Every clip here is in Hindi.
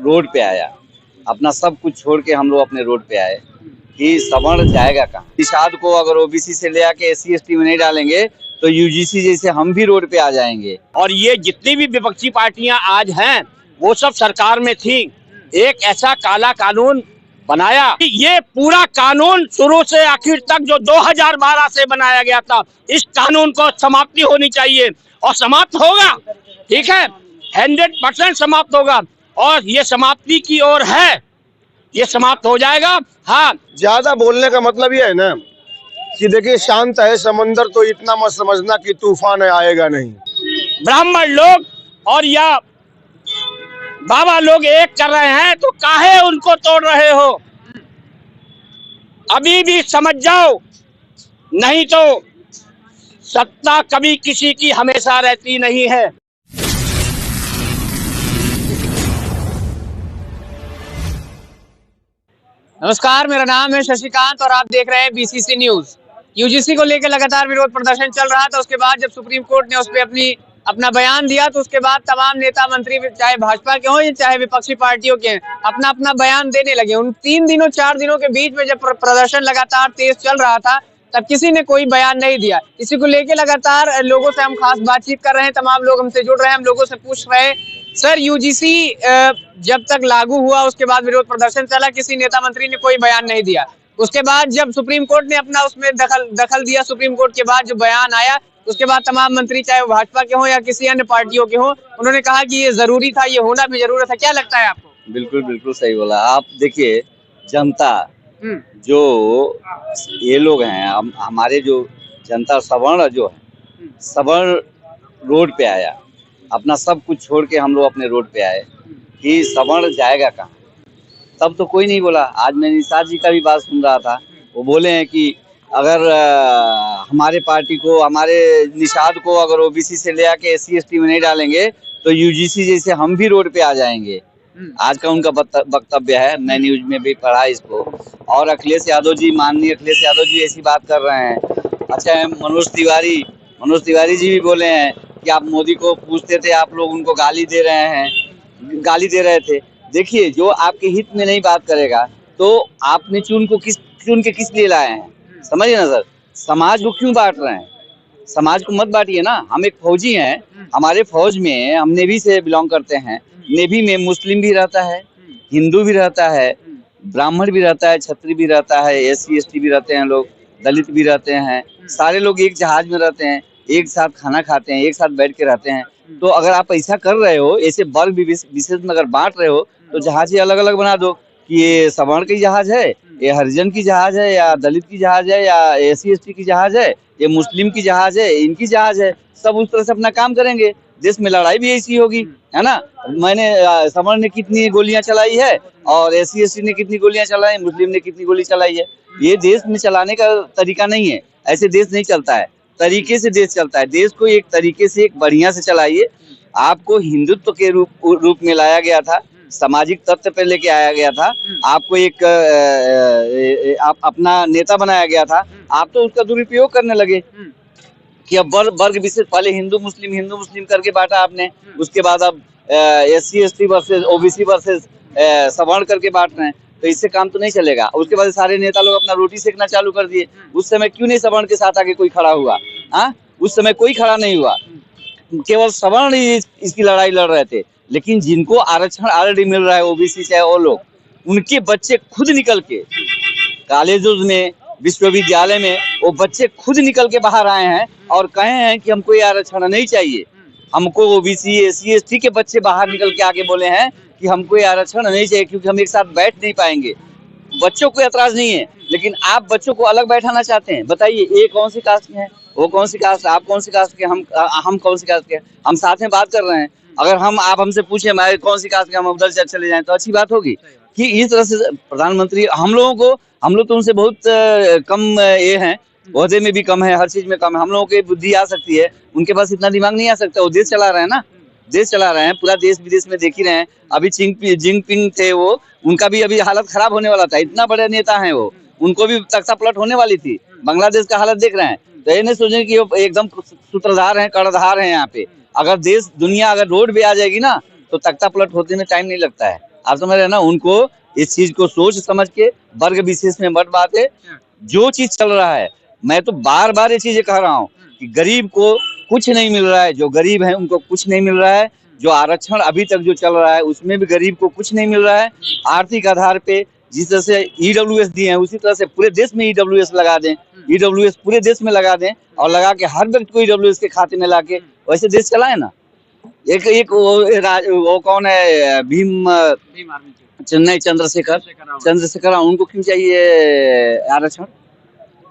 रोड पे आया, अपना सब कुछ छोड़ के हम लोग अपने रोड पे आए कि सवर्ण जाएगा कहाँ। निषाद को अगर ओबीसी से ले आके एससी एसटी में नहीं डालेंगे तो यूजीसी जैसे हम भी रोड पे आ जाएंगे। और ये जितनी भी विपक्षी पार्टियां आज हैं वो सब सरकार में थी, एक ऐसा काला कानून बनाया। ये पूरा कानून शुरू से आखिर तक जो 2012 से बनाया गया था, इस कानून को समाप्ति होनी चाहिए और समाप्त होगा। ठीक है, 100% समाप्त होगा और ये समाप्ति की ओर है, ये समाप्त हो जाएगा। हाँ, ज्यादा बोलने का मतलब ये है ना कि देखिए, शांत है समंदर तो इतना मत समझना कि तूफान आएगा नहीं। ब्राह्मण लोग और या बाबा लोग एक कर रहे हैं तो काहे उनको तोड़ रहे हो? अभी भी समझ जाओ, नहीं तो सत्ता कभी किसी की हमेशा रहती नहीं है। नमस्कार, मेरा नाम है शशिकांत और आप देख रहे हैं बीसीसी न्यूज। यूजीसी को लेकर लगातार विरोध प्रदर्शन चल रहा था। उसके बाद जब सुप्रीम कोर्ट ने उस पर अपना बयान दिया तो उसके बाद तमाम नेता मंत्री, चाहे भाजपा के हों या चाहे विपक्षी पार्टियों के, अपना अपना बयान देने लगे। उन 4 दिनों के बीच में जब प्रदर्शन लगातार तेज चल रहा था तब किसी ने कोई बयान नहीं दिया। इसी को लेकर लगातार लोगों से हम खास बातचीत कर रहे हैं, तमाम लोग हमसे जुड़ रहे हैं। हम लोगों से पूछ रहे हैं, सर यूजीसी जब तक लागू हुआ उसके बाद विरोध प्रदर्शन चला, किसी नेता मंत्री ने कोई बयान नहीं दिया। उसके बाद जब सुप्रीम कोर्ट ने अपना उसमें दखल दिया, सुप्रीम कोर्ट के बाद जो बयान आया उसके बाद तमाम मंत्री, चाहे वो भाजपा के हों या किसी अन्य पार्टियों के हों, उन्होंने कहा कि ये जरूरी था, ये होना भी जरूरत है। क्या लगता है आपको? बिल्कुल बिल्कुल सही बोला आप। देखिए, जनता जो ये लोग हैं, हमारे जो जनता सवर्ण जो है, सवर्ण रोड पे आया, अपना सब कुछ छोड़ के हम लोग अपने रोड पे आए कि सवर्ण जाएगा कहाँ। तब तो कोई नहीं बोला। आज मैं निषाद जी का भी बात सुन रहा था, वो बोले हैं कि अगर हमारे पार्टी को, हमारे निषाद को अगर ओबीसी से ले आके एससी एसटी में नहीं डालेंगे तो यूजीसी जैसे हम भी रोड पे आ जाएंगे। आज का उनका वक्तव्य है, मैं न्यूज में भी पढ़ा इसको। और अखिलेश यादव जी, माननीय अखिलेश यादव जी ऐसी बात कर रहे हैं। अच्छा, मनोज तिवारी जी भी बोले हैं कि आप मोदी को पूछते थे, आप लोग उनको गाली दे रहे थे। देखिए, जो आपके हित में नहीं बात करेगा तो आपने चुन के किस लिए लाए हैं? समझिए ना सर, समाज को क्यों बांट रहे हैं? समाज को मत बांटिए ना। हम एक फौजी हैं, हमारे फौज में हम नेवी से बिलोंग करते हैं। नेवी में मुस्लिम भी रहता है, हिंदू भी रहता है, ब्राह्मण भी रहता है, क्षत्रिय भी रहता है, एससी एसटी भी रहते हैं लोग, दलित भी रहते हैं। सारे लोग एक जहाज में रहते हैं, एक साथ खाना खाते हैं, एक साथ बैठ के रहते हैं। तो अगर आप ऐसा कर रहे हो, ऐसे वर्ग विशेष में अगर बांट रहे हो तो जहाज ही अलग अलग बना दो कि ये सवर्ण की जहाज है, ये हरिजन की जहाज है, या दलित की जहाज है, या एससी एसटी की जहाज है, ये मुस्लिम की जहाज है, इनकी जहाज है। सब उस तरह से अपना काम करेंगे, देश में लड़ाई भी ऐसी होगी, है ना। मैंने सवर्ण ने कितनी गोलियां चलाई है और एससी एसटी ने कितनी गोलियां चलाई, मुस्लिम ने कितनी गोली चलाई है। ये देश में चलाने का तरीका नहीं है, ऐसे देश नहीं चलता है। तरीके से देश चलता है। देश को एक तरीके से, एक बढ़िया से चलाइए। आपको हिंदुत्व के रूप में लाया गया था, सामाजिक तत्व पे लेके आया गया था, आपको एक आप अपना नेता बनाया गया था, आप तो उसका दुरुपयोग करने लगे कि अब वर्ग विशेष, पहले हिंदू मुस्लिम करके बांटा आपने, उसके बाद अब SC ST versus OBC versus सवर्ण करके बांट रहे हैं। तो इससे काम तो नहीं चलेगा। उसके बाद सारे नेता लोग अपना रोटी सेकना चालू कर दिए। उस समय क्यों नहीं सवर्ण के साथ आके कोई खड़ा हुआ? उस समय कोई खड़ा नहीं हुआ, केवल सवर्ण ही इसकी लड़ाई लड़ रहे थे। लेकिन जिनको आरक्षण ऑलरेडी मिल रहा है, ओबीसी चाहे वो लोग, उनके बच्चे खुद निकल के कॉलेजों में, विश्वविद्यालय में, वो बच्चे खुद निकल के बाहर आए हैं और कहे हैं कि हमको ये आरक्षण नहीं चाहिए। हमको ओबीसी एससी एसटी के बच्चे बाहर निकल के आके बोले हैं कि हमको ये आरक्षण नहीं चाहिए क्योंकि हम एक साथ बैठ नहीं पाएंगे। बच्चों को एतराज नहीं है, लेकिन आप बच्चों को अलग बैठाना चाहते हैं। बताइए, ये कौन सी कास्ट के हैं, वो कौन सी कास्ट, आप कौन सी कास्ट के, हम कौन सी कास्ट के? हम साथ में बात कर रहे हैं। अगर आप हमसे पूछे हमारे कौन सी कास्ट के, हम उधर से चले जाएं तो अच्छी बात होगी कि इस तरह से प्रधानमंत्री हम लोग तो उनसे बहुत कम ये हैं, ओहदे में भी कम है, हर चीज में कम है। हम लोगों की बुद्धि आ सकती है, उनके पास इतना दिमाग नहीं आ सकता। वो देश चला रहे हैं ना, देश चला रहे हैं, पूरा देश विदेश में देख ही रहे हैं। अभी जिनपिंग थे, वो उनका भी अभी हालत खराब होने वाला था। इतना बड़े नेता है वो, उनको भी तख्ता पलट होने वाली थी। बांग्लादेश का हालत देख रहे हैं, तो ये नहीं सोचें कि वो एकदम सूत्रधार हैं, कर्णधार हैं यहाँ पे। अगर देश दुनिया अगर रोड पे आ जाएगी ना तो तख्ता पलट होने में टाइम नहीं लगता है। आप समझ रहे हैं ना, उनको इस चीज को सोच समझ के वर्ग विशेष में मत बांटे। जो चीज चल रहा है, मैं तो बार बार ये चीजें कह रहा हूँ कि गरीब को कुछ नहीं मिल रहा है, जो गरीब है उनको कुछ नहीं मिल रहा है, जो आरक्षण अभी तक जो चल रहा है उसमें भी गरीब को कुछ नहीं मिल रहा है। आर्थिक आधार पे जिस तरह से ईडब्ल्यूएस दिए हैं उसी तरह से पूरे देश में ईडब्ल्यूएस लगा दें, ईडब्ल्यूएस पूरे देश में लगा दें और लगा के हर व्यक्ति को ईडब्ल्यूएस के खाते में लाके वैसे देश चलाए ना। एक वो कौन है, भीम चेन्नई चंद्रशेखर, उनको क्यों चाहिए आरक्षण?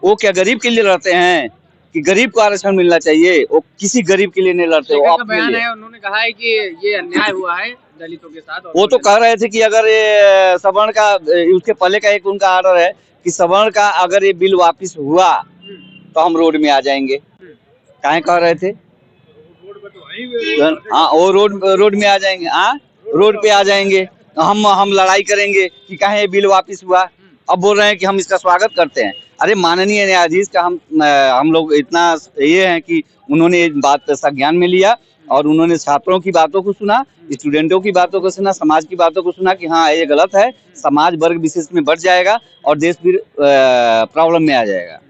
वो क्या गरीब के लिए लड़ते हैं कि गरीब को आरक्षण मिलना चाहिए? वो किसी गरीब के लिए नहीं लड़ते, वो अपने बयान लिए। है, उन्होंने कहा है कि ये अन्याय हुआ है दलितों के साथ। वो तो कह रहे थे कि अगर ये सवर्ण का, उसके पहले का एक उनका आर्डर है कि सवर्ण का अगर ये बिल वापस हुआ तो हम रोड में आ जाएंगे। काहे कह रहे थे? हाँ, वो रोड में आ जाएंगे। हाँ, रोड पे आ जाएंगे, हम लड़ाई करेंगे कि काहे ये बिल वापस हुआ। अब बोल रहे हैं कि हम इसका स्वागत करते हैं। अरे माननीय न्यायाधीश का हम लोग इतना ये है कि उन्होंने इस बात पर संज्ञान में लिया और उन्होंने छात्रों की बातों को सुना, स्टूडेंटों की बातों को सुना, समाज की बातों को सुना कि हाँ ये गलत है, समाज वर्ग विशेष में बढ़ जाएगा और देश फिर प्रॉब्लम में आ जाएगा।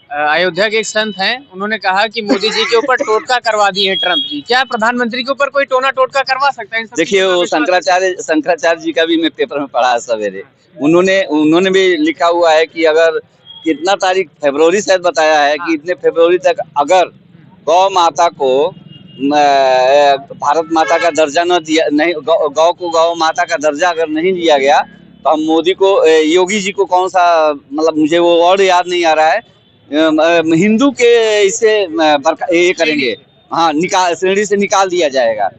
अयोध्या के एक संत हैं, उन्होंने कहा कि मोदी जी के ऊपर टोटका करवा दिए हैं ट्रंप जी। क्या प्रधानमंत्री के ऊपर कोई टोना टोटका करवा सकता है? देखिए, वो शंकराचार्य जी का भी मैं पेपर में पढ़ा सवेरे, उन्होंने भी लिखा हुआ है कि अगर कितना तारीख फरवरी शायद बताया है कि इतने फरवरी तक अगर गौ माता को भारत माता का दर्जा न दिया, नहीं गौ को गौ माता का दर्जा अगर नहीं दिया गया तो हम मोदी को, योगी जी को कौन सा, मतलब मुझे वो वर्ड याद नहीं आ रहा है, हिंदू के इसे ये करेंगे, हाँ श्रेणी से निकाल दिया जाएगा।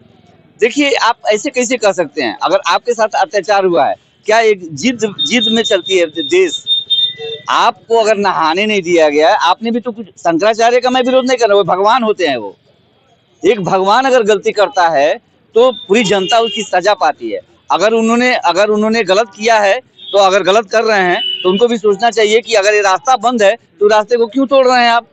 देखिए, आप ऐसे कैसे कर सकते हैं? अगर आपके साथ अत्याचार हुआ है, क्या एक जिद में चलती है देश? आपको अगर नहाने नहीं दिया गया, आपने भी तो कुछ, शंकराचार्य का मैं विरोध नहीं कर रहा, वो भगवान होते हैं। वो एक भगवान अगर गलती करता है तो पूरी जनता उसकी सजा पाती है। अगर उन्होंने गलत किया है तो अगर गलत कर रहे हैं तो उनको भी सोचना चाहिए कि अगर ये रास्ता बंद है तो रास्ते को क्यों तोड़ रहे हैं आप?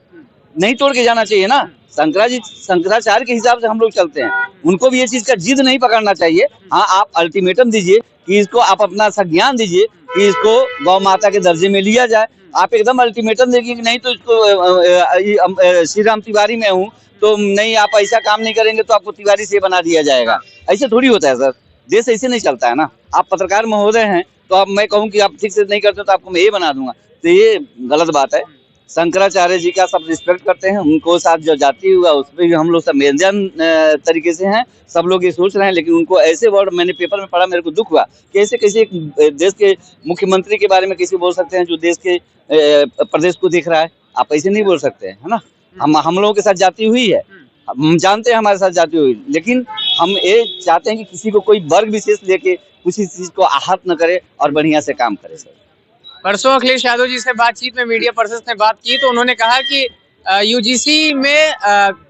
नहीं तोड़ के जाना चाहिए ना। शंकराचार्य के हिसाब से हम लोग चलते हैं, उनको भी ये चीज का जिद नहीं पकड़ना चाहिए। हाँ, आप अल्टीमेटम दीजिए कि इसको, आप अपना संज्ञान दीजिए कि इसको गौ माता के दर्जे में लिया जाए। आप एकदम अल्टीमेटम देखिए कि नहीं तो इसको श्री राम तिवारी में हूँ तो नहीं, आप ऐसा काम नहीं करेंगे तो आपको तिवारी से बना दिया जाएगा। ऐसे थोड़ी होता है सर, देश ऐसे नहीं चलता है ना। आप पत्रकार महोदय हैं तो अब मैं कहूँ कि आप ठीक से नहीं करते तो आपको मैं ये बना दूंगा, तो ये गलत बात है। शंकराचार्य जी का सब रिस्पेक्ट करते हैं, उनको साथ जो जाति हुआ उस पर भी हम लोग संवेदन तरीके से हैं, सब लोग ये सोच रहे हैं। लेकिन उनको ऐसे वर्ड मैंने पेपर में पढ़ा, मेरे को दुख हुआ कि ऐसे कैसे एक देश के मुख्यमंत्री के बारे में कैसे बोल सकते हैं जो देश के प्रदेश को देख रहा है। आप ऐसे नहीं बोल सकते हैं, है ना। हम लोगों के साथ जाती हुई है, हम जानते हैं हमारे साथ जाती हुई, लेकिन हम ये चाहते हैं कि किसी को कोई वर्ग विशेष लेके किसी चीज को आहत न करे और बढ़िया से काम करे सर। परसों अखिलेश यादव जी से बातचीत में मीडिया पर्सन ने बात की तो उन्होंने कहा कि यूजीसी में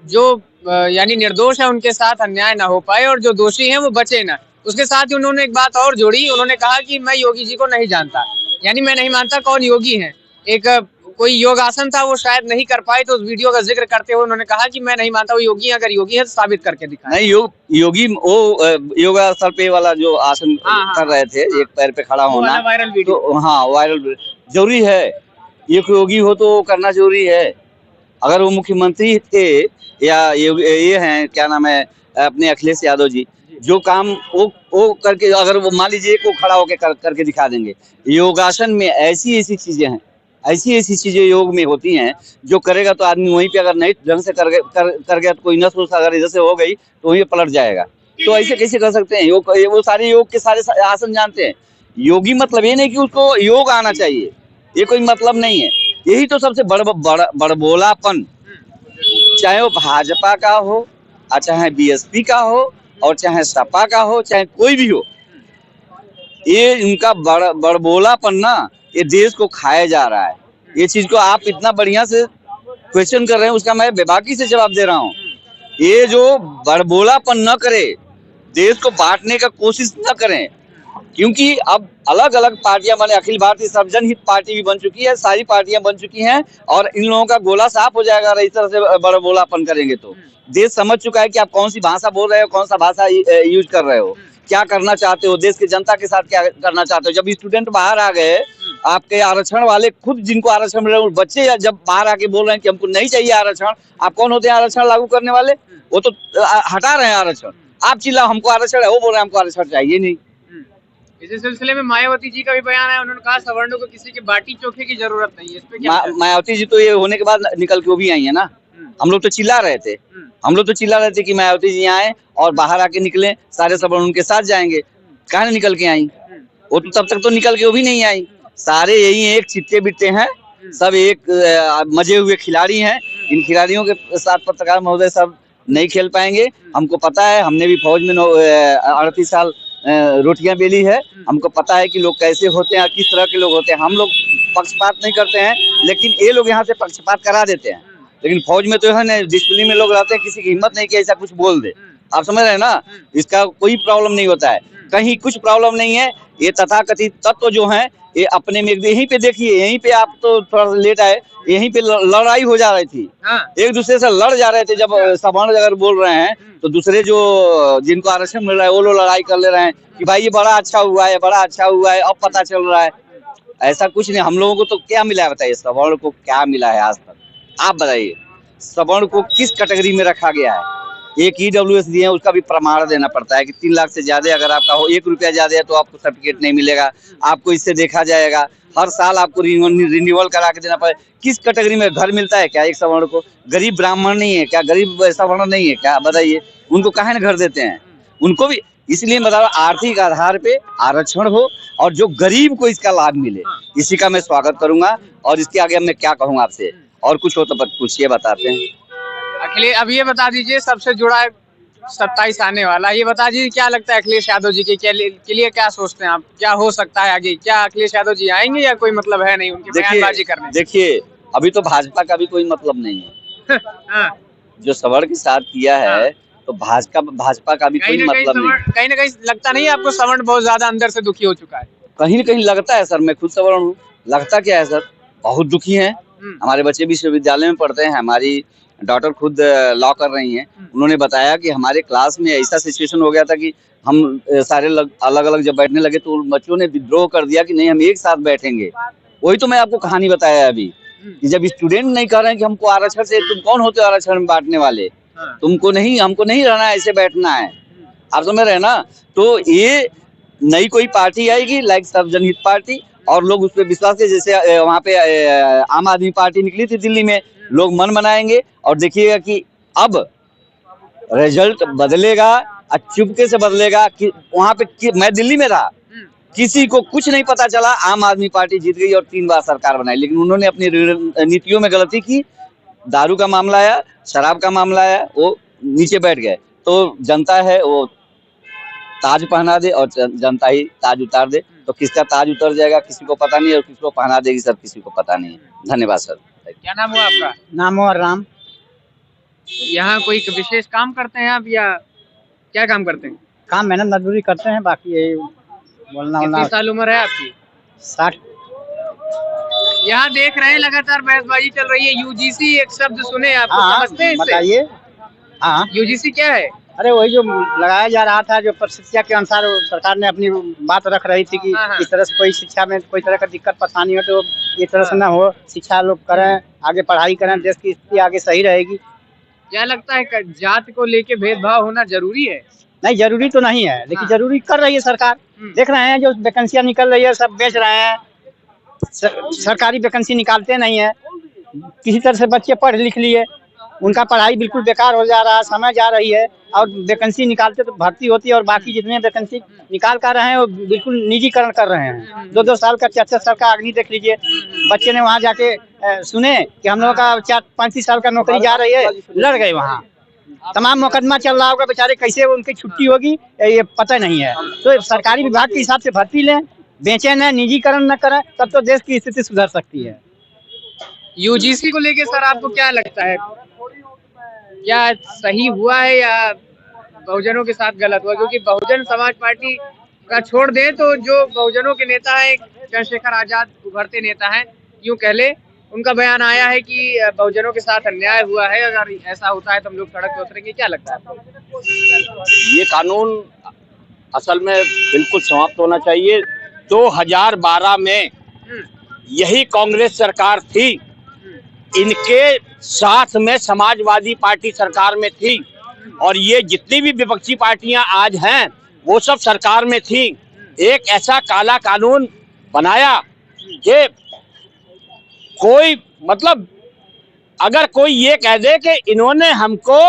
जो यानी निर्दोष है उनके साथ अन्याय ना हो पाए और जो दोषी हैं वो बचे ना। उसके साथ ही उन्होंने एक बात और जोड़ी, उन्होंने कहा कि मैं योगी जी को नहीं जानता, यानी मैं नहीं मानता कौन योगी है। एक कोई योगासन था वो शायद नहीं कर पाए, तो उस वीडियो का जिक्र करते हुए उन्होंने कहा कि मैं नहीं मानता वो योगी है, अगर योगी है तो साबित करके दिखाएं। नहीं, योगी वो योगासन पे वाला जो आसन कर रहे थे, एक पैर पे खड़ा होना, वायरल वीडियो, तो हाँ वायरल जरूरी है। एक योगी हो तो करना जरूरी है। अगर वो मुख्यमंत्री थे या ये हैं, क्या नाम है, अपने अखिलेश यादव जी, जो काम वो करके, अगर वो मान लीजिए को खड़ा होकर करके दिखा देंगे। योगासन में ऐसी चीजें हैं, ऐसी चीजें योग में होती हैं जो करेगा तो आदमी वहीं पे, अगर नहीं ढंग से कर गया तो कोई नस अगर इधर से हो गई तो वहीं पलट जाएगा। तो ऐसे कैसे कर सकते हैं? योग, वो सारे योग के सारे आसन जानते हैं। योगी मतलब ये नहीं कि उसको योग आना चाहिए, ये कोई मतलब नहीं है। यही तो सबसे बड़बोलापन, चाहे वो भाजपा का हो, चाहे बीएसपी का हो, और चाहे सपा का हो, चाहे कोई भी हो, ये इनका बड़बोलापन ना, ये देश को खाया जा रहा है। ये चीज को आप इतना बढ़िया से क्वेश्चन कर रहे हैं, उसका मैं बेबाकी से जवाब दे रहा हूँ। ये जो बड़बोलापन न करे, देश को बांटने का कोशिश न करें, क्योंकि अब अलग अलग पार्टियां बने, अखिल भारतीय सर्वजन हित पार्टी भी बन चुकी है, सारी पार्टियां बन चुकी हैं, और इन लोगों का गोला साफ हो जाएगा अगर इस तरह से बड़बोलापन करेंगे तो। देश समझ चुका है कि आप कौन सी भाषा बोल रहे हो, कौन सा भाषा यूज कर रहे हो। क्या करना चाहते हो, देश की जनता के साथ क्या करना चाहते हो। जब स्टूडेंट बाहर आ गए, आपके आरक्षण वाले खुद जिनको आरक्षण मिल रहा है, बच्चे जब बाहर आके बोल रहे हैं कि हमको नहीं चाहिए आरक्षण, आप कौन होते हैं आरक्षण लागू करने वाले? वो तो हटा रहे हैं आरक्षण। आप चिल्लाओ हमको आरक्षण है, वो बोल रहे हैं हमको आरक्षण चाहिए नहीं। इसी सिलसिले में मायावती जी का भी बयान है, उन्होंने कहा सवर्णों को किसी के बाटी चोखे की जरूरत नहीं है। इस पे क्या मायावती जी तो ये होने के बाद निकल के वो भी आई है ना। हम लोग तो चिल्ला रहे थे, कि मायावती जी आए और बाहर आके निकले, सारे सवर्ण उनके साथ जाएंगे। कहाँ निकल के आई? वो तो तब तक तो निकल के वो भी नहीं आई। सारे यही एक चिट्टे बिट्टे हैं, सब एक मजे हुए खिलाड़ी हैं। इन खिलाड़ियों के साथ पत्रकार महोदय सब नहीं खेल पाएंगे। हमको पता है, हमने भी फौज में 38 साल रोटियां बेली है। हमको पता है कि लोग कैसे होते हैं, किस तरह के लोग होते हैं। हम लोग पक्षपात नहीं करते हैं, लेकिन ये लोग यहाँ से पक्षपात करा देते हैं। लेकिन फौज में तो है ना, डिसिप्लिन में लोग रहते हैं, किसी की हिम्मत नहीं कि ऐसा कुछ बोल दे। आप समझ रहे हैं ना, इसका कोई प्रॉब्लम नहीं होता है, कहीं कुछ प्रॉब्लम नहीं है। ये तथाकथित तत्व जो हैं, ये अपने में यहीं पे देखिए, यहीं पे आप तो थोड़ा लेट आए, यहीं पे लड़ाई हो जा रही थी। एक दूसरे से लड़ जा रहे थे। जब सवर्ण अगर बोल रहे हैं तो दूसरे जो जिनको आरक्षण मिल रहा है वो लोग लड़ाई कर ले रहे हैं कि भाई ये बड़ा अच्छा हुआ है, बड़ा अच्छा हुआ है, अब पता चल रहा है। ऐसा कुछ नहीं। हम लोगों को तो क्या मिला है बताइए, सवर्ण को क्या मिला है आज तक? आप बताइए, सवर्ण को किस कैटेगरी में रखा गया है? एक EWS दिए हैं, उसका भी प्रमाण देना पड़ता है कि 3 लाख से ज्यादा अगर आपका हो, 1 रुपया ज्यादा है तो आपको सर्टिफिकेट नहीं मिलेगा, आपको इससे देखा जाएगा। हर साल आपको रिन्यूअल करा के देना पड़ेगा। किस कैटेगरी में घर मिलता है क्या एक सवर्ण को? गरीब ब्राह्मण नहीं है क्या? गरीब सवर्ण नहीं है क्या? बताइए, उनको काहे न घर देते हैं? उनको भी इसलिए मतलब आर्थिक आधार पे आरक्षण हो और जो गरीब को इसका लाभ मिले, इसी का मैं स्वागत करूंगा। और इसके आगे मैं क्या कहूँ आपसे, और कुछ हो तो पूछिए, बताते हैं। अखिलेश, अब ये बता दीजिए, सबसे जुड़ा है 27 आने वाला, ये बता दीजिए क्या लगता है अखिलेश यादव जी के लिए क्या सोचते हैं आप, क्या हो सकता है आगे? क्या अखिलेश यादव जी आएंगे या कोई मतलब है नहीं उनकी बयानबाजी करने? देखिए, अभी तो भाजपा का भी कोई मतलब नहीं है। जो सवर्ण के साथ किया है तो भाजपा का भी कोई मतलब नहीं। कहीं ना कहीं लगता नहीं है आपको सवर्ण बहुत ज्यादा अंदर से दुखी हो चुका है? कहीं न कहीं लगता है सर, मैं खुद सवर्ण हूँ। लगता क्या है सर, बहुत दुखी है। हमारे बच्चे विश्वविद्यालय में पढ़ते हैं, हमारी डॉटर खुद लॉ कर रही हैं। उन्होंने बताया कि हमारे क्लास में ऐसा सिचुएशन हो गया था कि हम सारे अलग अलग जब बैठने लगे तो बच्चों ने विद्रोह कर दिया कि नहीं, हम एक साथ बैठेंगे। वही तो मैं आपको कहानी बताया अभी कि जब स्टूडेंट नहीं कह रहे हैं कि हमको आरक्षण से, तुम कौन होते हो आरक्षण में बांटने वाले? तुमको नहीं, हमको नहीं रहना है, ऐसे बैठना है। आप समझ रहे हैं ना? तो ये नई कोई पार्टी आएगी, लाइक सर्वजनहित पार्टी, और लोग उस पर विश्वास के, जैसे वहाँ पे आम आदमी पार्टी निकली थी दिल्ली में, लोग मन बनाएंगे और देखिएगा कि अब रिजल्ट बदलेगा, चुपके से बदलेगा। कि वहाँ पे मैं दिल्ली में था, किसी को कुछ नहीं पता चला, आम आदमी पार्टी जीत गई और 3 बार सरकार बनाई। लेकिन उन्होंने अपनी नीतियों में गलती की। दारू का मामला आया, शराब का मामला आया, वो नीचे बैठ गए। तो जनता है वो ताज पहना दे और जनता ही ताज उतार दे। तो किसका ताज उतर जाएगा किसी को पता नहीं, और किसको पहना देगी सर किसी को पता नहीं है। धन्यवाद सर। क्या नाम हुआ आपका? नाम हुआ राम। यहाँ कोई विशेष काम करते हैं आप या क्या काम करते हैं? काम मेहनत मजदूरी करते हैं, बाकी यही बोलना। कितनी साल उम्र है आपकी? 60। यहाँ देख रहे हैं लगातार बहसबाजी चल रही है। UGC एक शब्द सुने आपको, समझते हैं इससे? बताइए। हाँ, UGC क्या है? अरे वही जो लगाया जा रहा था, जो शिक्षा के अनुसार सरकार ने अपनी बात रख रही थी कि इस तरह से कोई शिक्षा में कोई तरह का दिक्कत परेशानी हो तो इस तरह से ना हो, शिक्षा लोग करें, आगे पढ़ाई करें, देश की स्थिति आगे सही रहेगी। क्या लगता है जात को लेके भेदभाव होना जरूरी है? नहीं, जरूरी तो नहीं है, लेकिन जरूरी कर रही है सरकार। देख रहे हैं जो वैकेंसियां निकल रही है, सब बेच रहे हैं। सरकारी वैकेंसी निकालते नहीं है। किसी तरह से बच्चे पढ़ लिख लिए, उनका पढ़ाई बिल्कुल बेकार हो जा रहा है, समय जा रही है, और वैकेंसी निकालते तो भर्ती होती है, और बाकी जितने वैकेंसी निकाल कर रहे हैं वो बिल्कुल निजीकरण कर रहे हैं। 2-2 साल का 4-4 साल का अग्नि देख लीजिए। बच्चे ने वहाँ जाके सुने कि हम लोगों का 4-35 साल का नौकरी जा रही है, लड़ गए वहाँ। तमाम मुकदमा चल रहा होगा, बेचारे कैसे उनकी छुट्टी होगी ये पता नहीं है। तो सरकारी विभाग के हिसाब से भर्ती लें, बेचें न, निजीकरण न करें, तब तो देश की स्थिति सुधर सकती है। UGC को लेके सर आपको क्या लगता है, क्या सही हुआ है या बहुजनों के साथ गलत हुआ? क्योंकि बहुजन समाज पार्टी का छोड़ दे तो जो बहुजनों के नेता है, चंद्रशेखर आजाद उभरते नेता हैं, यूं कह ले, उनका बयान आया है कि बहुजनों के साथ अन्याय हुआ है, अगर ऐसा होता है तो हम लोग सड़क पे उतरेंगे। क्या लगता है आपको? ये कानून असल में बिल्कुल समाप्त होना चाहिए। 2012 में यही कांग्रेस सरकार थी, इनके साथ में समाजवादी पार्टी सरकार में थी, और ये जितनी भी विपक्षी पार्टियां आज हैं वो सब सरकार में थी। एक ऐसा काला कानून बनाया कि कोई मतलब अगर कोई ये कह दे कि इन्होंने हमको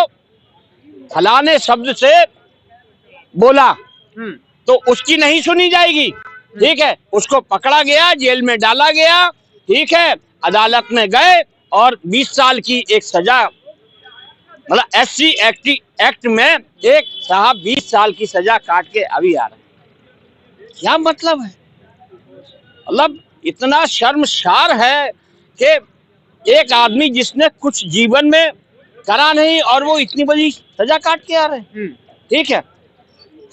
फलाने शब्द से बोला तो उसकी नहीं सुनी जाएगी। ठीक है, उसको पकड़ा गया, जेल में डाला गया, ठीक है, अदालत में गए और 20 साल की एक सजा, मतलब SC एक्ट में एक साहब 20 साल की सजा काट के अभी आ रहे। क्या मतलब है? मतलब इतना शर्मसार है कि एक आदमी जिसने कुछ जीवन में करा नहीं और वो इतनी बड़ी सजा काट के आ रहे हैं। ठीक है,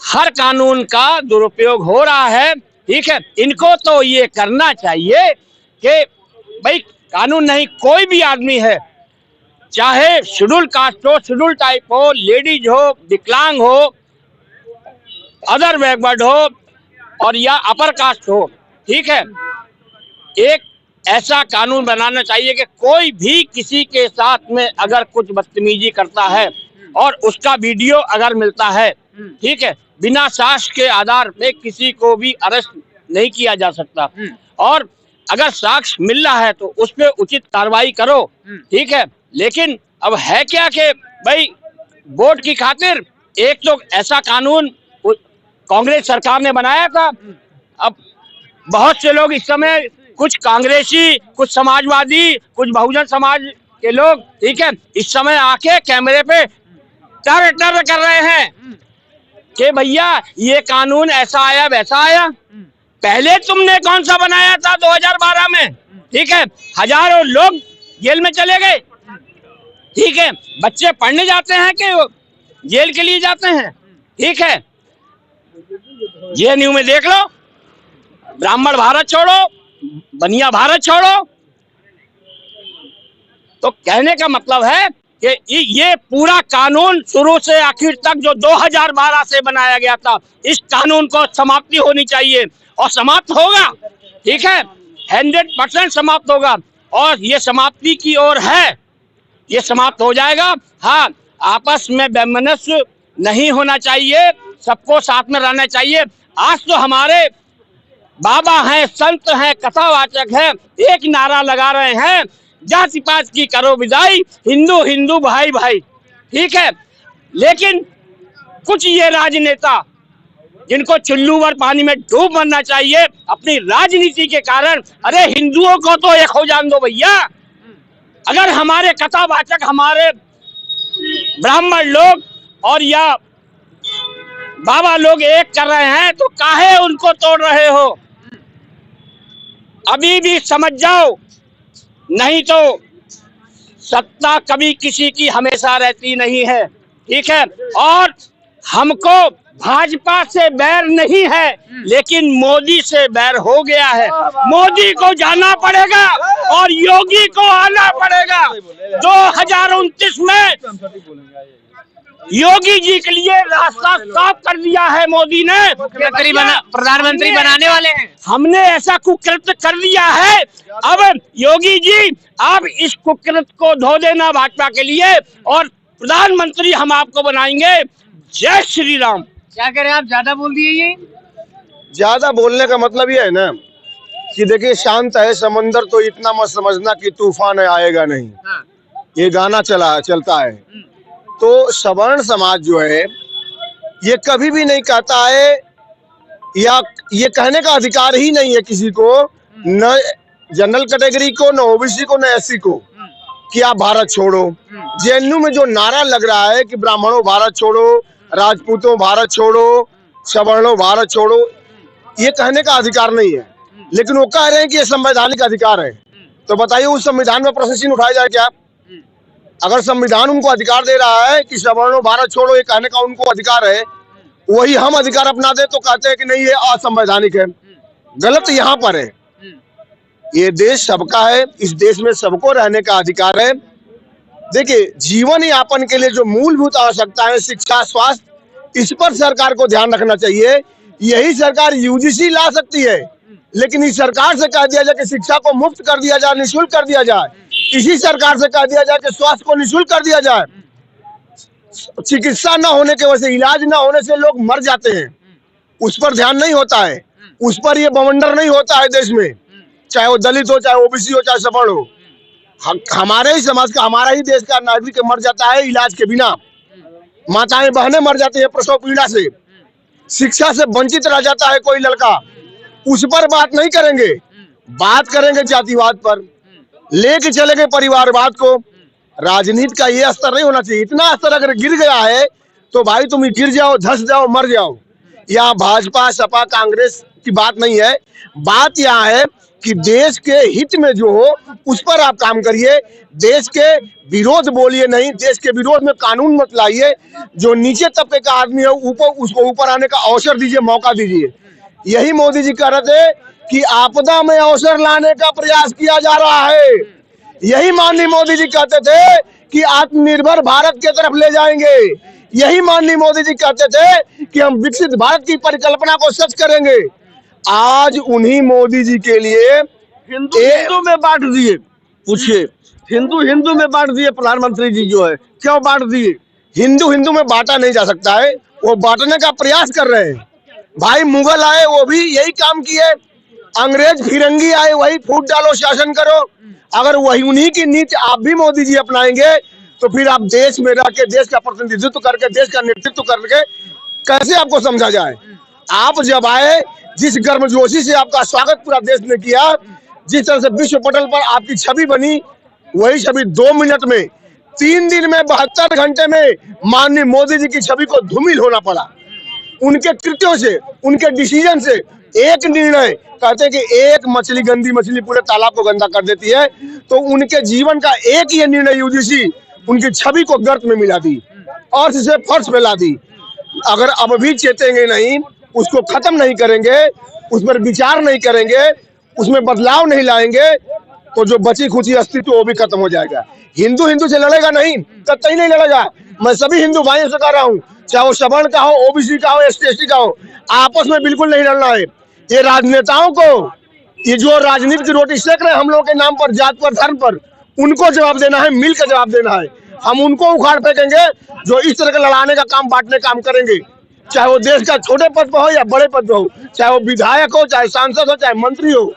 हर कानून का दुरुपयोग हो रहा है। ठीक है, इनको तो ये करना चाहिए कि भाई कानून नहीं, कोई भी आदमी है, चाहे शेड्यूल कास्ट हो, शेड्यूल टाइप हो, लेडीज हो, विकलांग हो, अदर बैकवर्ड हो और या अपर कास्ट हो, ठीक है, एक ऐसा कानून बनाना चाहिए कि कोई भी किसी के साथ में अगर कुछ बदतमीजी करता है और उसका वीडियो अगर मिलता है, ठीक है, बिना साक्ष्य के आधार पे किसी को भी अरेस्ट नहीं किया जा सकता, और अगर साक्ष्य मिल रहा है तो उस पर उचित कार्रवाई करो। ठीक है, लेकिन अब है क्या कि भाई वोट की खातिर एक तो ऐसा कानून कांग्रेस सरकार ने बनाया था। अब बहुत से लोग इस समय, कुछ कांग्रेसी, कुछ समाजवादी, कुछ बहुजन समाज के लोग, ठीक है, इस समय आके कैमरे पे टर टर कर रहे हैं कि भैया ये कानून ऐसा आया वैसा आया। पहले तुमने कौन सा बनाया था 2012 में? ठीक है, हजारों लोग जेल में चले गए। ठीक है, बच्चे पढ़ने जाते हैं कि जेल के लिए जाते हैं। ठीक है, JNU में देख लो, ब्राह्मण भारत छोड़ो, बनिया भारत छोड़ो। तो कहने का मतलब है कि ये पूरा कानून शुरू से आखिर तक जो 2012 से बनाया गया था, इस कानून को समाप्ति होनी चाहिए और समाप्त होगा। ठीक है, 100% समाप्त होगा और ये समाप्ति की ओर है, ये समाप्त हो जाएगा। हाँ, आपस में वैमनस्य नहीं होना चाहिए, सबको साथ में रहना चाहिए। आज तो हमारे बाबा हैं, संत हैं, कथावाचक हैं, एक नारा लगा रहे हैं, जाति पात की करो विदाई, हिंदू हिंदू भाई भाई। ठीक है, लेकिन कुछ ये राजनेता जिनको चुल्लू भर पानी में डूब मरना चाहिए अपनी राजनीति के कारण, अरे हिंदुओं को तो एक हो जान दो भैया। अगर हमारे कथावाचक, हमारे ब्राह्मण लोग और या बाबा लोग एक कर रहे हैं तो काहे उनको तोड़ रहे हो? अभी भी समझ जाओ, नहीं तो सत्ता कभी किसी की हमेशा रहती नहीं है। ठीक है, और हमको भाजपा से बैर नहीं है, लेकिन मोदी से बैर हो गया है। मोदी को जाना पड़ेगा और योगी को आना पड़ेगा। 2029 में योगी जी के लिए रास्ता साफ कर दिया है मोदी ने। प्रधानमंत्री बनाने वाले हैं। हमने ऐसा कुकृत्य कर दिया है, अब योगी जी आप इस कुकृत्य को धो देना भाजपा के लिए और प्रधानमंत्री हम आपको बनाएंगे। जय श्री राम। क्या कह रहे हैं आप, ज्यादा बोल दिए? ये ज्यादा बोलने का मतलब ये है ना कि देखिए, शांत है समंदर तो इतना मत समझना कि तूफान आएगा नहीं। ये गाना चलता है। तो सवर्ण समाज जो है ये कभी भी नहीं कहता है, या ये कहने का अधिकार ही नहीं है किसी को, न जनरल कैटेगरी को, न OBC को, न SC को, कि आप भारत छोड़ो। JNU में जो नारा लग रहा है कि ब्राह्मणों भारत छोड़ो, राजपूतों भारत छोड़ो, सवर्णों भारत छोड़ो, ये कहने का अधिकार नहीं है, लेकिन वो कह रहे हैं कि ये संवैधानिक अधिकार है। तो बताइए उस संविधान में प्रश्न चिन्ह उठाया जाए क्या? अगर संविधान उनको अधिकार दे रहा है कि सवर्णों भारत छोड़ो, ये कहने का उनको अधिकार है, वही हम अधिकार अपना दे तो कहते हैं कि नहीं ये असंवैधानिक है। गलत यहाँ पर है। ये देश सबका है, इस देश में सबको रहने का अधिकार है। देखिए, जीवन यापन के लिए जो मूलभूत आवश्यकता है, शिक्षा, स्वास्थ्य, इस पर सरकार को ध्यान रखना चाहिए। यही सरकार यूजीसी ला सकती है, लेकिन इस सरकार से कह दिया जाए कि शिक्षा को मुफ्त कर दिया जाए, निःशुल्क कर दिया जाए। इसी सरकार से कह दिया जाए कि स्वास्थ्य को निःशुल्क कर दिया जाए। चिकित्सा न होने की वजह से, इलाज न होने से लोग मर जाते हैं, उस पर ध्यान नहीं होता है। उस पर ये बवंडर नहीं होता है देश में, चाहे वो दलित हो, चाहे ओबीसी हो, चाहे सवर्ण हो। हमारे ही समाज का, हमारा ही देश का नागरिक मर जाता है इलाज के बिना। माताएं बहनें मर जाती है प्रसव पीड़ा से। शिक्षा से वंचित रह जाता है कोई लड़का, उस पर बात नहीं करेंगे। बात करेंगे जातिवाद पर, लेके चलेंगे परिवारवाद को। राजनीति का ये स्तर नहीं होना चाहिए। इतना स्तर अगर गिर गया है तो भाई तुम गिर जाओ, धस जाओ, मर जाओ। यहाँ भाजपा सपा कांग्रेस की बात नहीं है। बात यहाँ है कि देश के हित में जो हो उस पर आप काम करिए। देश के विरोध बोलिए नहीं, देश के विरोध में कानून मत लाइए। जो नीचे तबके का आदमी है उसको ऊपर आने का अवसर दीजिए, मौका दीजिए। यही मोदी जी कह रहे थे कि आपदा में अवसर लाने का प्रयास किया जा रहा है। यही माननीय मोदी जी कहते थे कि आत्मनिर्भर भारत की तरफ ले जाएंगे। यही माननीय मोदी जी कहते थे कि हम विकसित भारत की परिकल्पना को सच करेंगे। आज उन्हीं मोदी जी के लिए हिंदू में बांट दिए। पूछिए, हिंदू में बांट दिए प्रधानमंत्री जी जो है, क्यों बांट दिए? हिंदू में बांटा नहीं जा सकता है, वो बांटने का प्रयास कर रहे हैं। भाई मुगल आए वो भी यही काम किए, अंग्रेज फिरंगी आए वही फूट डालो शासन करो। अगर वही उन्हीं की नीति आप भी मोदी जी अपनाएंगे तो फिर आप देश में रह के, देश का प्रतिनिधित्व करके, देश का नेतृत्व करके कैसे आपको समझा जाए? आप जब आए, जिस गर्मजोशी से आपका स्वागत पूरा देश ने किया, जिस तरह से विश्व पटल पर आपकी छवि बनी, वही छवि 2 मिनट में, 3 दिन में, 72 घंटे में माननीय मोदी जी की छवि को धूमिल होना पड़ा। उनके कृत्यों से, उनके डिसीजन से। एक निर्णय, कहते हैं कि एक मछली, गंदी मछली पूरे तालाब को गंदा कर देती है, तो उनके जीवन का एक ये निर्णय यूजीसी उनकी छवि को गर्त में मिला दी और इसे फर्श फैला दी। अगर अब भी चेतेंगे नहीं, उसको खत्म नहीं करेंगे, उस पर विचार नहीं करेंगे, उसमें बदलाव नहीं लाएंगे, तो जो बची खुची अस्तित्व वो भी खत्म हो जाएगा। हिंदू से लड़ेगा नहीं, कतई नहीं लड़ेगा। मैं सभी हिंदू भाइयों से कह रहा हूँ, चाहे वो सवर्ण का हो, ओबीसी का हो, एसटी का हो, आपस में बिल्कुल नहीं लड़ना है। ये राजनेताओं को, ये जो राजनीति की रोटी सेक रहे हैं हम लोग के नाम पर, जात पर, धर्म पर, उनको जवाब देना है, मिलकर जवाब देना है। हम उनको उखाड़ फेंकेंगे जो इस तरह के लड़ाने का काम, बांटने काम करेंगे, चाहे वो देश का छोटे पद पर हो या बड़े पद पर हो, चाहे वो विधायक हो, चाहे सांसद हो, चाहे मंत्री हो।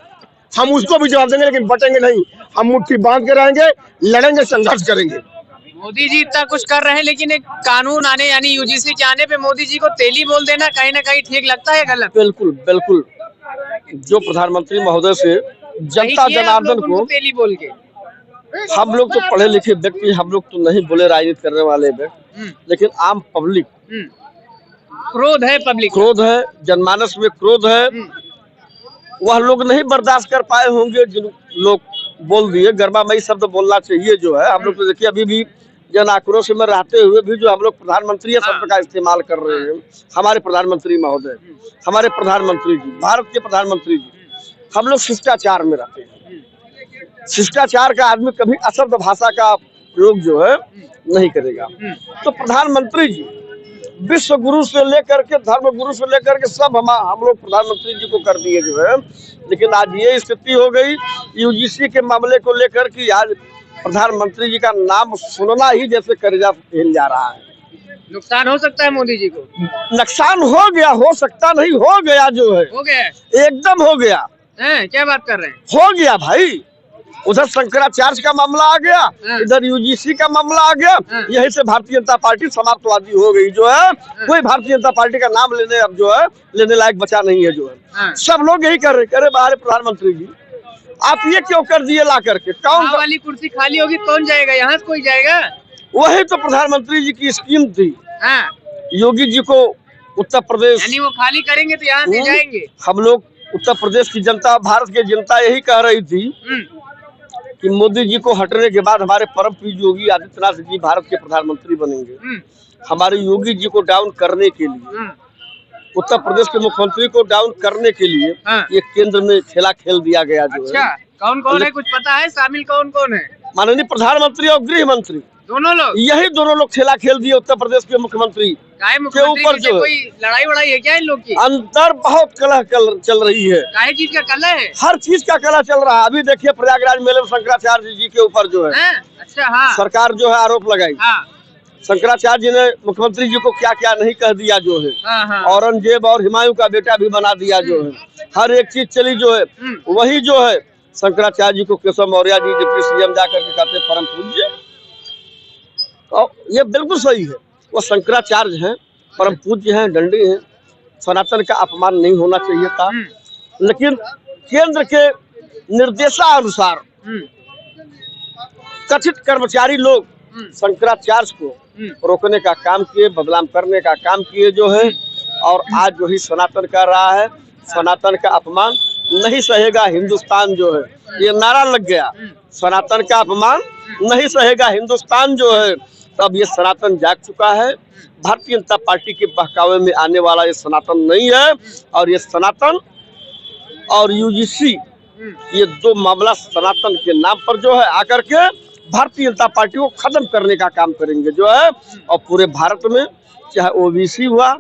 हम उसको भी जवाब देंगे, लेकिन बटेंगे नहीं। हम मुट्ठी बांध के रहेंगे, लड़ेंगे, संघर्ष करेंगे। मोदी जी इतना कुछ कर रहे हैं, लेकिन एक कानून आने यानी यूजीसी के आने पे मोदी जी को तेली बोल देना कहीं ना कहीं ठीक लगता है, गलत? बिल्कुल बिल्कुल। जो प्रधानमंत्री महोदय से जनता जनार्दन को तेली बोल के, हम लोग तो पढ़े लिखे व्यक्ति, हम लोग तो नहीं बोले राजनीति करने वाले व्यक्ति, लेकिन आम पब्लिक, क्रोध है, पब्लिक क्रोध है, जनमानस में क्रोध है, वह लोग नहीं बर्दाश्त कर पाए होंगे। जिन लोग बोल दिए, गर्मामयी शब्द बोलना चाहिए जो है। हम लोग तो देखिए अभी भी जन आक्रोश में रहते हुए भी जो हम लोग प्रधानमंत्री शब्द का इस्तेमाल कर रहे हैं। हमारे प्रधानमंत्री महोदय, हमारे प्रधानमंत्री जी, भारत के प्रधानमंत्री जी, हम लोग शिष्टाचार में रहते हैं। शिष्टाचार का आदमी कभी अशब्द भाषा का प्रयोग जो है नहीं करेगा। तो प्रधानमंत्री जी विश्व गुरु से लेकर के, धर्म गुरु से लेकर के सब हम लोग प्रधानमंत्री जी को कर दिए जो है। लेकिन आज ये स्थिति हो गई यूजीसी के मामले को लेकर कि आज प्रधानमंत्री जी का नाम सुनना ही जैसे करेजा हिल जा रहा है। नुकसान हो सकता है मोदी जी को? नुकसान हो गया, हो सकता नहीं, हो गया जो है, हो गया, एकदम हो गया है। क्या बात कर रहे हैं? हो गया भाई। उधर शंकराचार्य का मामला आ गया, इधर यूजीसी का मामला आ गया। यही से भारतीय जनता पार्टी समाप्तवादी हो गई जो है। कोई भारतीय जनता पार्टी का नाम लेने अब जो है लेने लायक बचा नहीं है जो है। सब लोग यही कर रहे, करे बाहर प्रधानमंत्री जी आप ये क्यों कर दिए ला करके? कौन वाली कुर्सी खाली होगी, कौन जाएगा? यहाँ से कोई जाएगा? वही तो प्रधानमंत्री जी की स्कीम थी। योगी जी को उत्तर प्रदेश, यानी वो खाली करेंगे तो यहाँ से जाएंगे। हम लोग उत्तर प्रदेश की जनता, भारत की जनता यही कह रही थी कि मोदी जी को हटने के बाद हमारे परम पूज्य योगी आदित्यनाथ जी भारत के प्रधानमंत्री बनेंगे। हमारे योगी जी को डाउन करने के लिए, उत्तर प्रदेश के मुख्यमंत्री को डाउन करने के लिए ये केंद्र में खेला खेल दिया गया जो है। कौन कौन है कुछ पता है? शामिल कौन कौन है? माननीय प्रधानमंत्री और गृह मंत्री दोनों लोग, यही दोनों लोग खेला खेल दिए उत्तर प्रदेश के मुख्यमंत्री के ऊपर। जो कोई लड़ाई वड़ाई है क्या इन लोग की? अंदर बहुत कलह चल रही है। काहे चीज का कलह है? हर चीज का कलह चल रहा है। अभी देखिए प्रयागराज मेले में शंकराचार्य जी के ऊपर जो है अच्छा, हाँ, सरकार जो है आरोप लगाई। हाँ, शंकराचार्य जी ने मुख्यमंत्री जी को क्या क्या नहीं कह दिया जो है। हाँ, हाँ, औरंगजेब और हुमायूं का बेटा भी बना दिया जो है। हर एक चीज चली जो है। वही जो है शंकराचार्य जी को केशव मौर्य जी डिप्टी सीएम जाकर के कहते परम पूज्य, और ये बिल्कुल सही है। वो शंकराचार्य हैं, परम पूज्य हैं, दंडी हैं। सनातन का अपमान नहीं होना चाहिए था, लेकिन केंद्र के निर्देशानुसार कथित कर्मचारी लोग शंकराचार्य को रोकने का काम किए, बदनाम करने का काम किए जो है। और आज वही सनातन कर रहा है। सनातन का अपमान नहीं सहेगा हिंदुस्तान जो है, ये नारा लग गया। सनातन का अपमान नहीं सहेगा हिंदुस्तान जो है। अब ये सनातन जाग चुका है। भारतीय जनता पार्टी के बहकावे में आने वाला ये सनातन नहीं है। और ये सनातन और यूजीसी, ये दो मामला सनातन के नाम पर जो है आकर के भारतीय जनता पार्टी को खत्म करने का काम करेंगे जो है। और पूरे भारत में चाहे ओबीसी हुआ,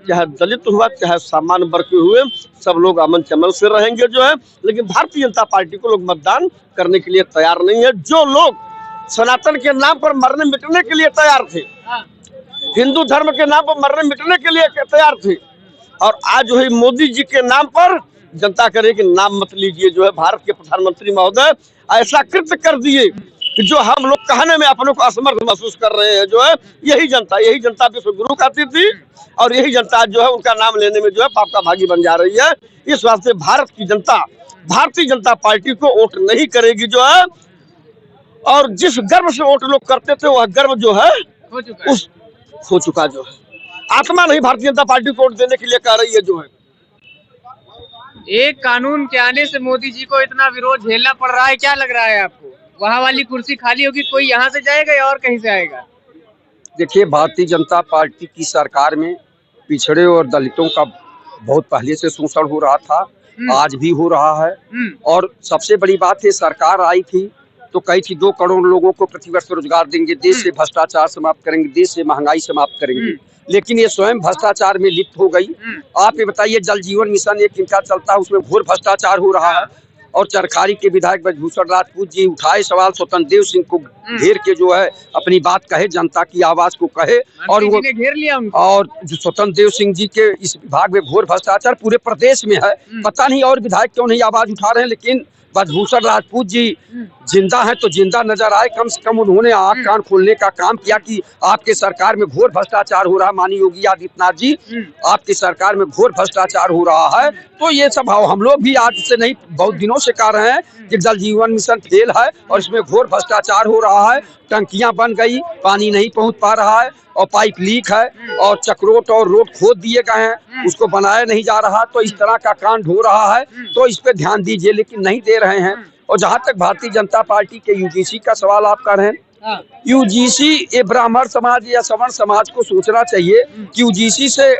चाहे दलित हुआ, चाहे सामान्य वर्ग के हुए, सब लोग अमन चमन से रहेंगे जो है। लेकिन भारतीय जनता पार्टी को लोग मतदान करने के लिए तैयार नहीं है। जो लोग सनातन के नाम पर मरने मिटने के लिए तैयार थे, हिंदू धर्म के नाम पर मरने मिटने के लिए तैयार थे, और आज वही मोदी जी के नाम पर जनता करे कि नाम मत लीजिए जो है। भारत के प्रधानमंत्री महोदय ऐसा कृत्य कर दिए कि जो हम लोग कहने में अपने को असमर्थ महसूस कर रहे हैं जो है। यही जनता विश्व गुरु कहती थी, और यही जनता जो है उनका नाम लेने में जो है पाप का भागी बन जा रही है। इस वास्ते भारत की जनता भारतीय जनता पार्टी को वोट नहीं करेगी जो है। और जिस गर्व से वोट लोग करते थे वह गर्व जो है हो चुका जो है। आत्मा नहीं भारतीय जनता पार्टी को वोट देने के लिए कह रही है जो है। एक कानून के आने से मोदी जी को इतना विरोध झेलना पड़ रहा है, क्या लग रहा है आपको? वहाँ वाली कुर्सी खाली होगी, कोई यहाँ से जाएगा या और कहीं से आएगा? देखिए, भारतीय जनता पार्टी की सरकार में पिछड़े और दलितों का बहुत पहले से शोषण हो रहा था, आज भी हो रहा है। और सबसे बड़ी बात है, सरकार आई थी तो कही थी 2 करोड़ लोगों को प्रतिवर्ष रोजगार देंगे, देश से भ्रष्टाचार समाप्त करेंगे, देश से महंगाई समाप्त करेंगे। लेकिन ये स्वयं भ्रष्टाचार में लिप्त हो गई। आप ये बताइए, जल जीवन मिशन एक इनका चलता है, उसमें घोर भ्रष्टाचार हो रहा है। और चरखारी के विधायक ब्रजभूषण राजपूत जी उठाए सवाल, स्वतंत्र देव सिंह को घेर के जो है अपनी बात कहे, जनता की आवाज को कहे, और वो घेर लिया उनको। और जो स्वतंत्र देव सिंह जी के इस विभाग में घोर भ्रष्टाचार पूरे प्रदेश में है। पता नहीं और विधायक क्यों नहीं आवाज उठा रहे हैं। लेकिन ब्रजभूषण राजपूत जी जिंदा हैं तो जिंदा नजर आए। कम से कम उन्होंने आंख कान खोलने का काम किया कि आपके सरकार में घोर भ्रष्टाचार हो रहा है। माननीय योगी आदित्यनाथ जी, आपकी सरकार में घोर भ्रष्टाचार हो रहा है। तो ये सब हम लोग भी आज से नहीं, बहुत दिनों से कह रहे हैं कि जल जीवन मिशन फेल है और इसमें घोर भ्रष्टाचार हो रहा है। टंकियां बन गई, पानी नहीं पहुंच पा रहा है, और पाइप लीक है, और चक्रोट और रोड खोद दिए गए हैं, उसको बनाया नहीं जा रहा। तो इस तरह का कांड हो रहा है, तो इस पे ध्यान दीजिए, लेकिन नहीं दे रहे हैं। और जहां तक भारतीय जनता पार्टी के यूजीसी का सवाल आप कर रहे हैं, यूजीसी ये ब्राह्मण समाज या सवर्ण समाज को सोचना चाहिए कि यूजीसी से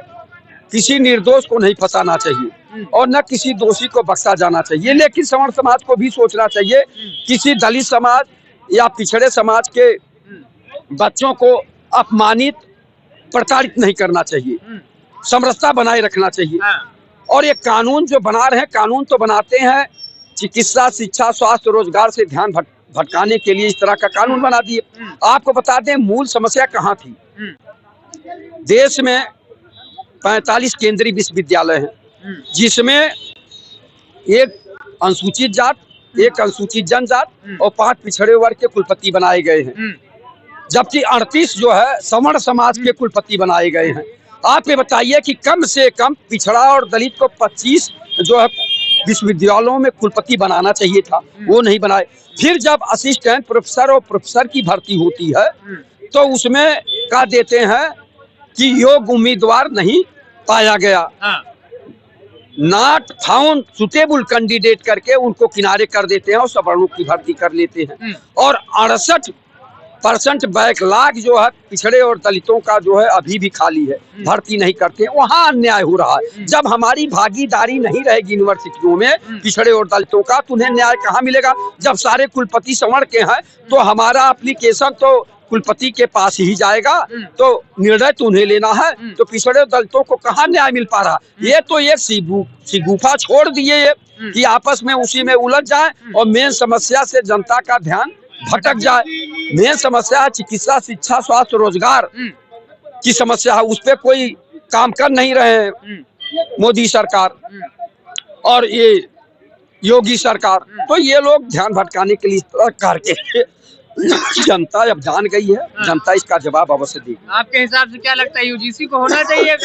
किसी निर्दोष को नहीं फंसाना चाहिए और न किसी दोषी को बख्शा जाना चाहिए। लेकिन सवर्ण समाज को भी सोचना चाहिए, किसी दलित समाज या पिछड़े समाज के बच्चों को अपमानित प्रताड़ित नहीं करना चाहिए, समरसता बनाए रखना चाहिए। और ये कानून जो बना रहे हैं, कानून तो बनाते हैं चिकित्सा, शिक्षा, स्वास्थ्य, रोजगार से ध्यान भटकाने के लिए इस तरह का कानून बना दिए। आपको बता दें मूल समस्या कहाँ थी। देश में 45 केंद्रीय विश्वविद्यालय हैं, जिसमें एक अनुसूचित जात, एक अनुसूचित जनजात और 5 पिछड़े वर्ग के कुलपति बनाए गए हैं, जबकि 38 जो है सवर्ण समाज के कुलपति बनाए गए हैं। आप ये बताइए कि कम से कम पिछड़ा और दलित को 25 जो है विश्वविद्यालयों में कुलपति बनाना चाहिए था, वो नहीं बनाए। फिर जब असिस्टेंट प्रोफेसर और प्रोफेसर की भर्ती होती है तो उसमें कह देते हैं कि योग्य उम्मीदवार नहीं पाया गया, नॉट फाउंड सुटेबल कैंडिडेट करके उनको किनारे कर देते हैं और सवर्णों की भर्ती कर लेते हैं। और 68% बैकलॉग जो है पिछड़े और दलितों का जो है अभी भी खाली है, भर्ती नहीं करते। वहाँ अन्याय हो रहा है। जब हमारी भागीदारी नहीं रहेगी यूनिवर्सिटियों में पिछड़े और दलितों का, तो उन्हें न्याय कहाँ मिलेगा? जब सारे कुलपति सवर्ण के हैं तो हमारा एप्लीकेशन तो कुलपति के पास ही जाएगा, तो निर्णय तो उन्हें लेना है। तो पिछड़े दलितों को कहाँ न्याय मिल पा रहा? ये तो एक सिगुफा छोड़ दिए कि आपस में उसी में उलझ जाए और मेन समस्या से जनता का ध्यान भटक जाए। मेन समस्या है चिकित्सा, शिक्षा, स्वास्थ्य, रोजगार की समस्या है, उस पर कोई काम कर नहीं रहे हैं मोदी सरकार और ये योगी सरकार। तो ये लोग ध्यान भटकाने के लिए इस तरह करके जनता अब जान गई है, जनता इसका जवाब अवश्य देगी। आपके हिसाब से क्या लगता है, यूजीसी को होना चाहिए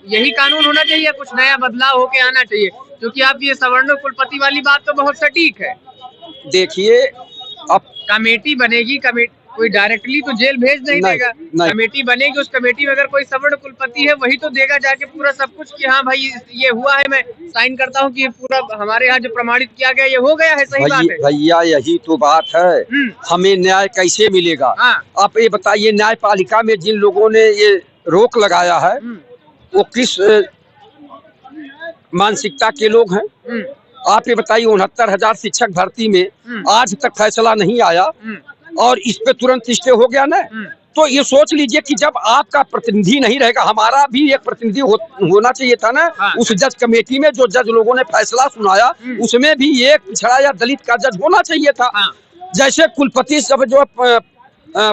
यही कानून होना चाहिए, कुछ नया बदलाव होके आना चाहिए? क्योंकि आप ये सवर्णों कुलपति वाली बात तो बहुत सटीक है। देखिए, अब कमेटी बनेगी, कोई डायरेक्टली तो जेल भेज नहीं देगा। कमेटी बनेगी, उस कमेटी में अगर कोई सवर्ण कुलपति है वही तो देगा जाके पूरा सब कुछ कि हाँ भाई ये हुआ है, मैं साइन करता हूँ कि ये पूरा हमारे यहाँ जो प्रमाणित किया गया ये हो गया है, सही बात है। भैया यही तो बात है, हमें न्याय कैसे मिलेगा? आप ये बताइए, न्यायपालिका में जिन लोगों ने ये रोक लगाया है वो किस मानसिकता के लोग हैं? आप ये बताइए, 69,000 शिक्षक भर्ती में आज तक फैसला नहीं आया और इस पे तुरंत स्टे हो गया ना। तो ये सोच लीजिए कि जब आपका प्रतिनिधि नहीं रहेगा, हमारा भी एक प्रतिनिधि होना चाहिए था ना। उस जज कमेटी में जो जज लोगों ने फैसला सुनाया उसमें भी एक पिछड़ा या दलित का जज होना चाहिए था। जैसे कुलपति सब जो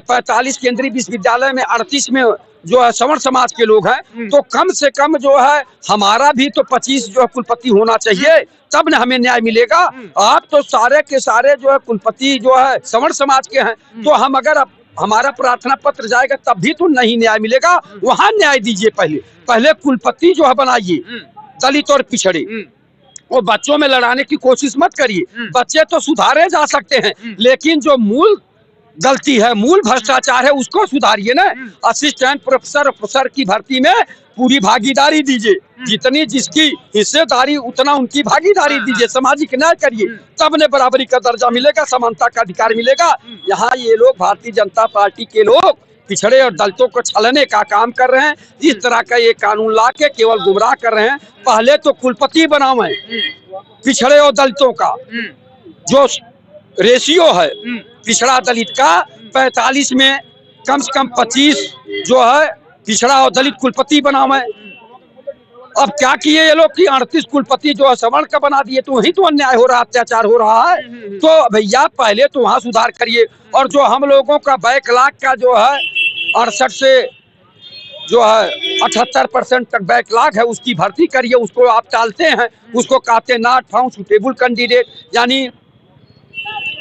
45 केंद्रीय विश्वविद्यालय में 38 में जो है सवर्ण समाज के लोग हैं, तो कम से कम जो है हमारा भी तो 25 जो है कुलपति होना चाहिए, तब न हमें न्याय मिलेगा। आप तो सारे के सारे जो है कुलपति जो है सवर्ण समाज के हैं, तो हम अगर हमारा प्रार्थना पत्र जाएगा तब भी तो नहीं न्याय मिलेगा। वहां न्याय दीजिए, पहले कुलपति जो है बनाइए दलित और पिछड़े। वो बच्चों में लड़ाने की कोशिश मत करिए, बच्चे तो सुधारे जा सकते हैं, लेकिन जो मूल गलती है, मूल भ्रष्टाचार है, उसको सुधारिए ना। असिस्टेंट प्रोफेसर की भर्ती में पूरी भागीदारी दीजिए, जितनी जिसकी हिस्सेदारी उतना उनकी भागीदारी दीजिए, सामाजिक न्याय करिए, तब ने बराबरी का दर्जा मिलेगा, समानता का अधिकार मिलेगा। यहाँ ये लोग भारतीय जनता पार्टी के लोग पिछड़े और दलितों को छलने का काम कर रहे हैं। इस तरह का ये कानून ला के केवल गुमराह कर रहे हैं। पहले तो कुलपति बनावे पिछड़े और दलितों का, जो रेशियो है पिछड़ा दलित का 45 में कम से कम 25 जो है पिछड़ा और दलित कुलपति बनावे। अब क्या किए ये लोग कि 38 कुलपति जो है सवर्ण का बना दिए, तो वही तो अन्याय हो रहा, अत्याचार हो रहा है। तो भैया पहले तो वहाँ सुधार करिए। और जो हम लोगों का बैकलॉग का जो है 68 से जो है 78% तक बैकलॉग है, उसकी भर्ती करिए। उसको आप टालते हैं, उसको कहते नॉट फाउंड सुटेबल कैंडिडेट, यानी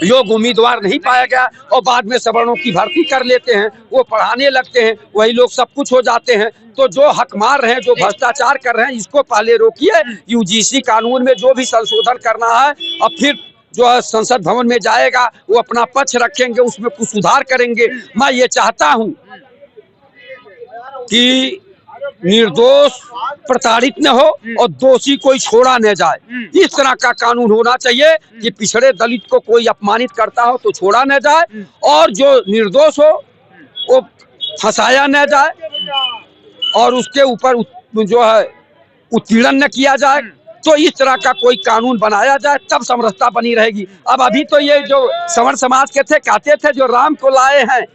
योग्य उम्मीदवार नहीं पाया गया, और बाद में सवर्णों की भर्ती कर लेते हैं, वो पढ़ाने लगते हैं, वही लोग सब कुछ हो जाते हैं। तो जो हक मार रहे हैं, जो भ्रष्टाचार कर रहे हैं, इसको पहले रोकिए। यूजीसी कानून में जो भी संशोधन करना है, अब फिर जो है संसद भवन में जाएगा, वो अपना पक्ष रखेंगे, उसमें कुछ सुधार करेंगे। मैं ये चाहता हूँ कि निर्दोष प्रताड़ित न हो और दोषी कोई छोड़ा न जाए। इस तरह का कानून होना चाहिए कि पिछड़े दलित को कोई अपमानित करता हो तो छोड़ा न जाए, और जो निर्दोष हो वो फंसाया न जाए, और उसके ऊपर जो है उत्पीड़न न किया जाए। तो इस तरह का कोई कानून बनाया जाए, तब समरसता बनी रहेगी। अब अभी तो ये जो सवर्ण समाज के थे, कहते थे जो राम को लाए हैं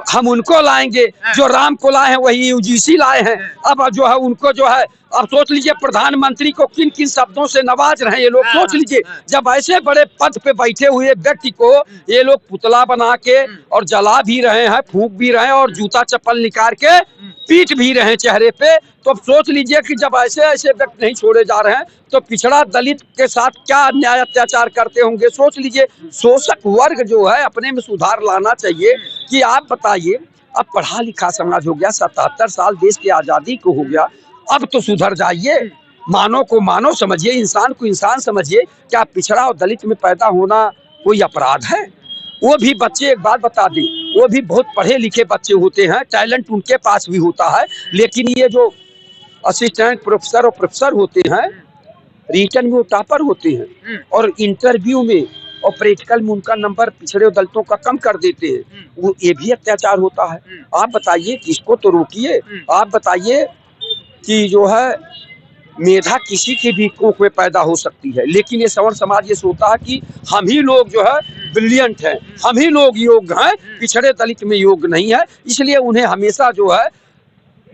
हम उनको लाएंगे, जो राम को लाए हैं वही यूजीसी लाए हैं। अब जो है उनको जो है, अब सोच लीजिए प्रधानमंत्री को किन किन शब्दों से नवाज रहे हैं ये लोग। सोच लीजिए, जब ऐसे बड़े पद पे बैठे हुए व्यक्ति को ये लोग पुतला बना के और जला भी रहे हैं, फूंक भी रहे हैं, और जूता चप्पल निकाल के पीट भी रहे हैं चेहरे पे। तो अब सोच लीजिए कि जब ऐसे ऐसे व्यक्ति नहीं छोड़े जा रहे हैं, तो पिछड़ा दलित के साथ क्या अन्याय अत्याचार करते होंगे। सोच लीजिए, शोषक वर्ग जो है अपने में सुधार लाना चाहिए। कि आप बताइए, अब पढ़ा लिखा समाज हो गया, 77 साल देश की आजादी को हो गया, अब तो सुधर जाइए, मानव को मानव समझिए, इंसान को इंसान समझिए। क्या पिछड़ा और दलित में पैदा होना कोई अपराध है? वो भी बच्चे, एक बात बता दें, वो भी बहुत पढ़े लिखे बच्चे होते हैं, टैलेंट उनके पास भी होता है, लेकिन ये जो असिस्टेंट प्रोफेसर और प्रोफेसर होते हैं, रिटर्न में वो टॉपर होते हैं, और इंटरव्यू में और प्रैक्टिकल में उनका नंबर पिछड़े और दलितों का कम कर देते हैं। वो ये भी अत्याचार होता है। आप बताइए, किसको तो रोकिए। आप बताइए कि जो है मेधा किसी की भी कोख में पैदा हो सकती है, लेकिन ये सवर्ण समाज ये सोचता है कि हम ही लोग जो है ब्रिलियंट हैं, हम ही लोग योग्य हैं, पिछड़े दलित में योग्य नहीं है। इसलिए उन्हें हमेशा जो है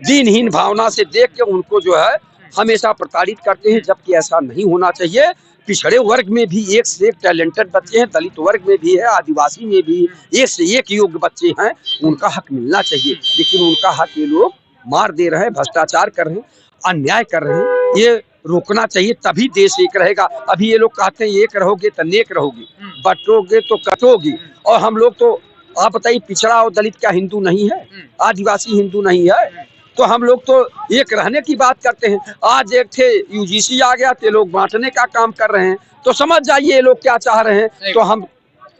दीनहीन भावना से देख के उनको जो है हमेशा प्रताड़ित करते हैं, जबकि ऐसा नहीं होना चाहिए। पिछड़े वर्ग में भी एक से एक टैलेंटेड बच्चे हैं, दलित वर्ग में भी है, आदिवासी में भी एक से एक योग्य बच्चे हैं, उनका हक मिलना चाहिए। लेकिन उनका हक ये लोग मार दे रहे हैं, भ्रष्टाचार कर रहे हैं, अन्याय कर रहे हैं। ये रोकना चाहिए, तभी देश एक रहेगा। अभी ये लोग कहते हैं एक रहोगे तो नेक रहोगे, बटोगे तो कटोगे। और हम लोग तो आप बताइए, पिछड़ा और दलित क्या हिंदू नहीं है? आदिवासी हिंदू नहीं है? तो हम लोग तो एक रहने की बात करते हैं। आज एक थे यूजीसी आ गया, ते लोग बांटने का काम कर रहे हैं। तो समझ जाइए ये लोग क्या चाह रहे हैं। तो हम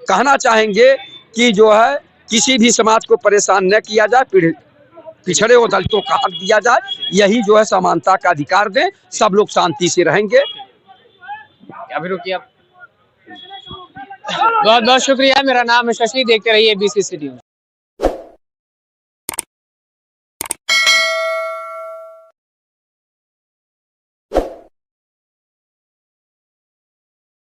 कहना चाहेंगे कि जो है किसी भी समाज को परेशान न किया जाए, पिछड़े और दलितों का हक दिया जाए, यही जो है समानता का अधिकार दें, सब लोग शांति से रहेंगे। अभी रुकिए आप। बहुत बहुत शुक्रिया। मेरा नाम है शशि, देखते रहिए बीसीसी न्यूज।